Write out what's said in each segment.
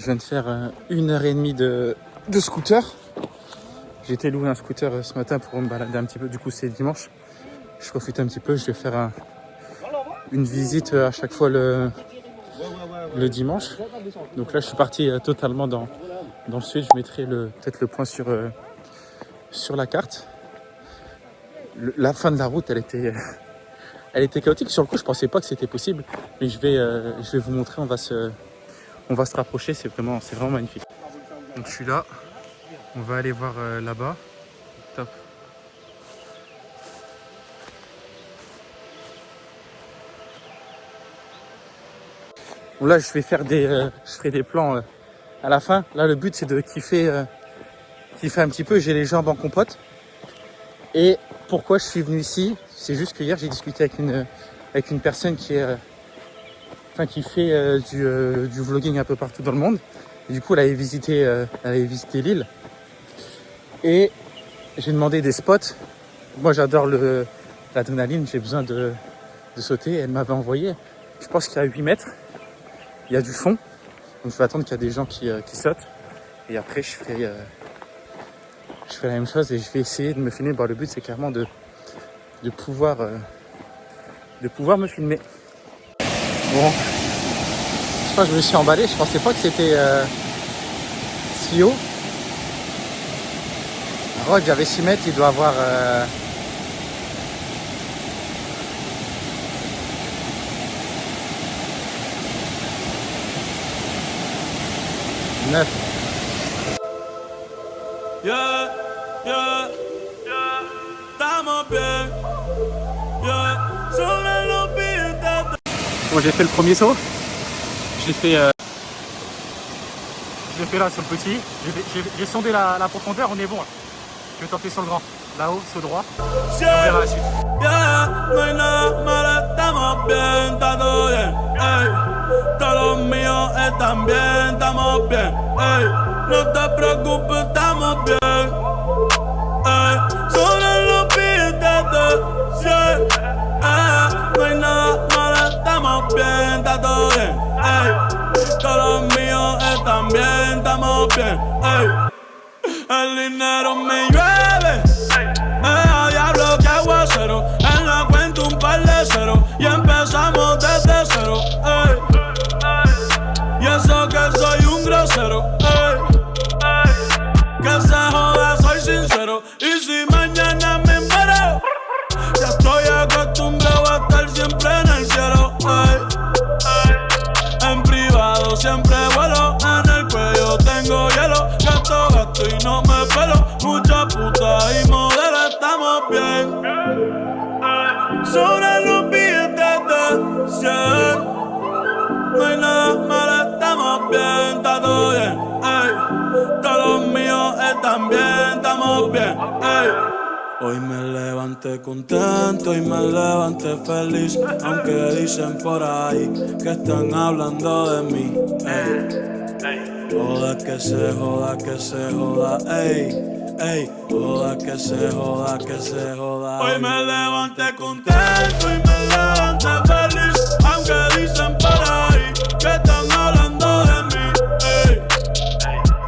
Je viens de faire 1h30 de scooter. J'ai été louer un scooter ce matin pour me balader un petit peu. Du coup, c'est dimanche. Je profite un petit peu. Je vais faire une visite à chaque fois le dimanche. Donc là, je suis parti totalement dans le sud. Je mettrai peut-être le point sur la carte. La fin de la route, elle était chaotique. Sur le coup, je pensais pas que c'était possible. Mais je vais vous montrer. On va se rapprocher. C'est vraiment magnifique. Donc je suis là. On va aller voir là-bas. Top. Bon, là, je ferai des plans à la fin. Là, le but, c'est de kiffer un petit peu. J'ai les jambes en compote. Et pourquoi je suis venu ici? C'est juste que hier, j'ai discuté avec une personne qui fait du vlogging un peu partout dans le monde. Et du coup, elle avait visité l'île. Et j'ai demandé des spots. Moi, j'adore l'adrénaline. J'ai besoin de sauter. Elle m'avait envoyé, je pense qu'il y a 8 mètres. Il y a du fond. Donc, je vais attendre qu'il y a des gens qui sautent. Et après, je ferai la même chose et je vais essayer de me filmer. Bon, le but, c'est clairement de pouvoir me filmer. Bon, je crois que je me suis emballé. Je pensais pas que c'était si haut. Alors, il y avait 6 mètres, il doit avoir 9. Yeah, yeah, yeah, estamos bien. Yeah, sobre los pies. Bon, j'ai fait le premier saut. Je l'ai fait là sur le petit. J'ai sondé la profondeur, on est bon. Là. Je vais tenter sur le grand. Là-haut, saut droit. On verra la suite. Yeah, no hay nada malo, estamos bien, está todo bien. Ey, todos los míos están bien, estamos bien. Ey, no te preocupes, estamos bien. Ey, sobre los pies de 100. No hay nada malo, estamos bien, está todo bien. Ey, todos los míos están bien, estamos bien. Ey, el dinero me llueve. A diablo que aguacero. En la cuenta un par de ceros. Y empezamos desde cero. Ey. Y eso que soy un grosero. Ey. Que se joda, soy sincero. Y si mañana me muero, ya estoy acostumbrado a estar siempre en el cielo. Ey. En privado siempre vuelo. En el cuello tengo hielo. Gasto y no me pelo. Mucha puta y modelo, estamos bien. Sobre los billetes de 100. No hay nada malo, estamos bien, está todo bien. Ey. Todos los míos están bien, estamos bien. Ey. Hoy me levanté contento y me levanté feliz. Aunque dicen por ahí que están hablando de mí. Ey. Joda que se joda, que se joda, ey. Ey, joda que se joda, que se joda. Hoy me levanté contento y me levanté feliz. Aunque dicen por ahí que están hablando de mí. Ey,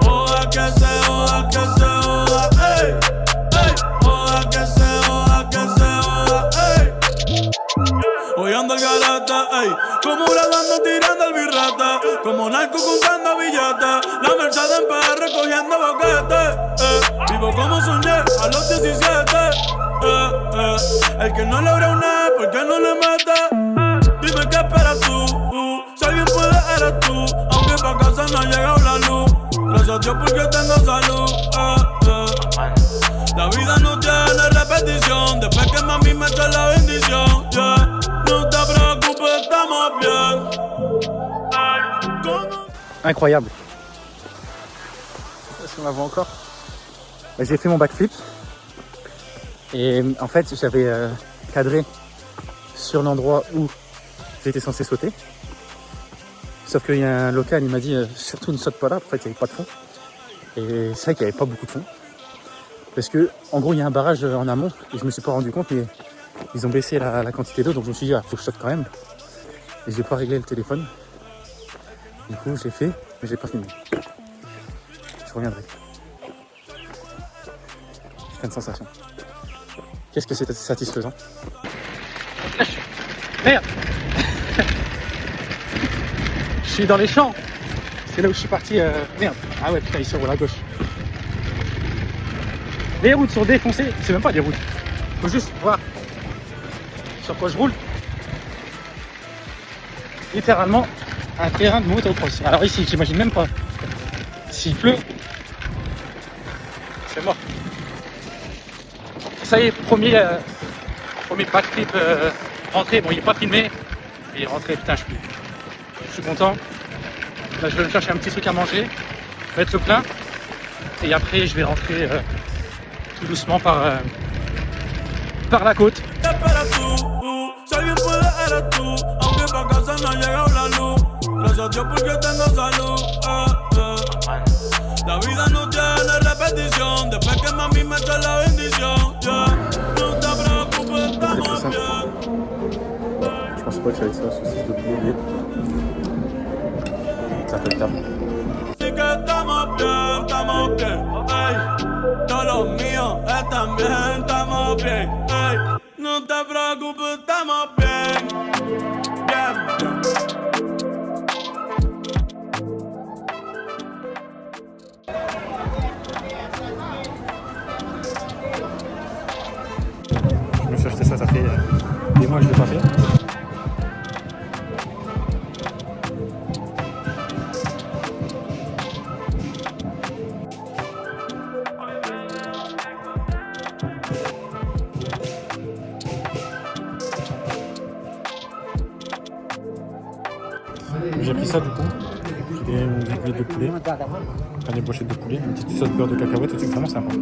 joda que se joda, que se joda, ey. Ey, joda que se joda, que se joda, ey. Hoy ando el galete, ey. Como bradando tirando el birrete. Como narco contando billetes. La Mercedes en PR recogiendo boquetes. Vivo como soñé a los 17. El que no logra una, ¿por qué no le mete? Dime qué esperas tú. Si alguien puede, eres tú. Aunque pa' casa no ha llegado la luz. Gracias a Dios porque tengo salud. La vida no tiene repetición. Después que mami me eche la bendición. Yeah. No te preocupes, estamos bien. Incroyable. Est-ce qu'on la voit encore? J'ai fait mon backflip. Et en fait, j'avais cadré sur l'endroit où j'étais censé sauter. Sauf qu'il y a un local, il m'a dit surtout ne saute pas là. En fait, il n'y avait pas de fond. Et c'est vrai qu'il n'y avait pas beaucoup de fond. Parce que, en gros, il y a un barrage en amont. Et je me suis pas rendu compte, mais ils ont baissé la quantité d'eau. Donc je me suis dit, faut que je saute quand même. Et je vais pas régler le téléphone. Du coup, je l'ai fait, mais j'ai pas filmé. Je reviendrai. C'est une sensation. Qu'est-ce que c'est satisfaisant. Merde. Je suis dans les champs. C'est là où je suis parti. Merde. Ah ouais, putain, il se roule à gauche. Les routes sont défoncées. C'est même pas des routes. Faut juste voir sur quoi je roule. Littéralement un terrain de motocross. Alors ici, j'imagine même pas. S'il pleut, c'est mort. Ça y est, premier backflip rentré. Bon, il n'est pas filmé. Il est rentré, putain, je suis content. Là, je vais me chercher un petit truc à manger, mettre le plein. Et après, je vais rentrer tout doucement par la côte. Si alguien puede, eres tú. Aunque pa' casa no ha llegado la luz. Gracias a Dios porque tengo salud. La vida no tiene repetición. Después que mami me echa la bendición. No te preocupes, estamos bien. Je pensais pas que j'allais ça, saucisse de poulet. Ça fait le table. Sí que estamos bien. Ey, todos los míos están bien, estamos bien. Ey, no te preocupes, estamos bien. Bien. Je me suis acheté ça fait des mois que je l'ai pas fait. J'ai pris ça du coup, j'ai des aiguilles de poulet, des brochettes de poulet, une petite sauce beurre de cacahuète, c'est vraiment sympa.